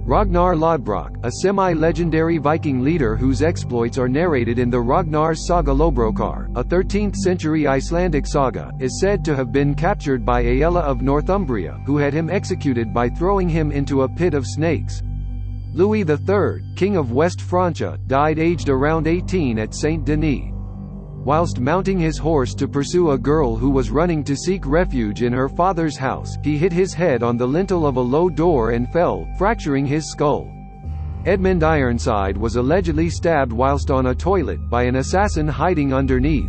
Ragnar Lodbrok, a semi-legendary Viking leader whose exploits are narrated in the Ragnar's Saga Lodbrokar, a 13th-century Icelandic saga, is said to have been captured by Aella of Northumbria, who had him executed by throwing him into a pit of snakes. Louis III, King of West Francia, died aged around 18 at Saint Denis. Whilst mounting his horse to pursue a girl who was running to seek refuge in her father's house, he hit his head on the lintel of a low door and fell, fracturing his skull. Edmund Ironside was allegedly stabbed whilst on a toilet, by an assassin hiding underneath.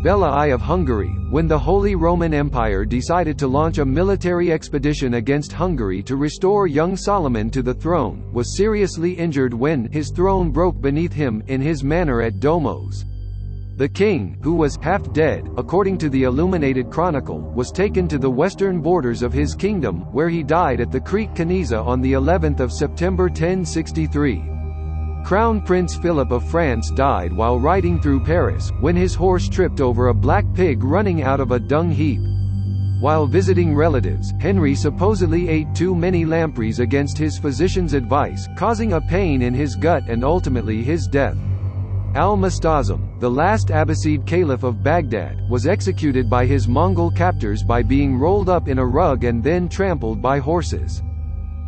Bela I of Hungary, when the Holy Roman Empire decided to launch a military expedition against Hungary to restore young Solomon to the throne, was seriously injured when his throne broke beneath him, in his manor at Domos. The king, who was half dead, according to the Illuminated Chronicle, was taken to the western borders of his kingdom, where he died at the Creek Caniza on the 11th of September 1063. Crown Prince Philip of France died while riding through Paris, when his horse tripped over a black pig running out of a dung heap. While visiting relatives, Henry supposedly ate too many lampreys against his physician's advice, causing a pain in his gut and ultimately his death. Al-Mustazim, the last Abbasid caliph of Baghdad, was executed by his Mongol captors by being rolled up in a rug and then trampled by horses.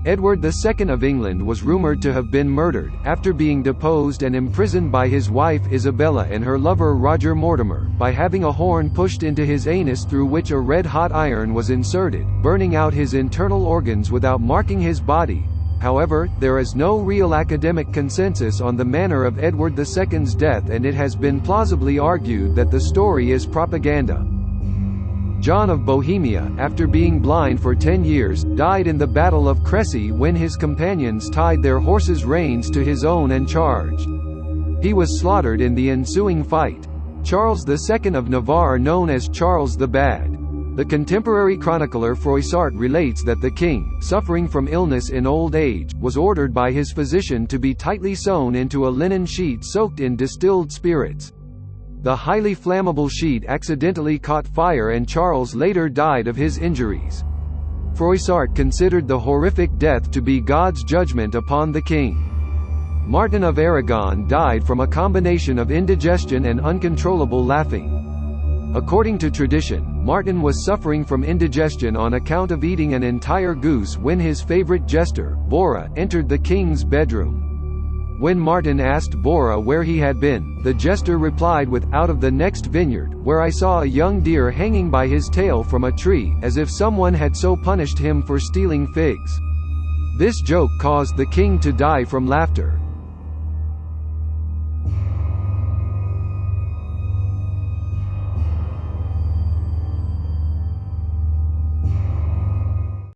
Edward II of England was rumoured to have been murdered, after being deposed and imprisoned by his wife Isabella and her lover Roger Mortimer, by having a horn pushed into his anus through which a red-hot iron was inserted, burning out his internal organs without marking his body. However, there is no real academic consensus on the manner of Edward II's death, and it has been plausibly argued that the story is propaganda. John of Bohemia, after being blind for 10 years, died in the Battle of Crécy when his companions tied their horses' reins to his own and charged. He was slaughtered in the ensuing fight. Charles II of Navarre, known as Charles the Bad. The contemporary chronicler Froissart relates that the king, suffering from illness in old age, was ordered by his physician to be tightly sewn into a linen sheet soaked in distilled spirits. The highly flammable sheet accidentally caught fire and Charles later died of his injuries. Froissart considered the horrific death to be God's judgment upon the king. Martin of Aragon died from a combination of indigestion and uncontrollable laughing. According to tradition, Martin was suffering from indigestion on account of eating an entire goose when his favorite jester, Bora, entered the king's bedroom. When Martin asked Bora where he had been, the jester replied with, "Out of the next vineyard, where I saw a young deer hanging by his tail from a tree, as if someone had so punished him for stealing figs." This joke caused the king to die from laughter.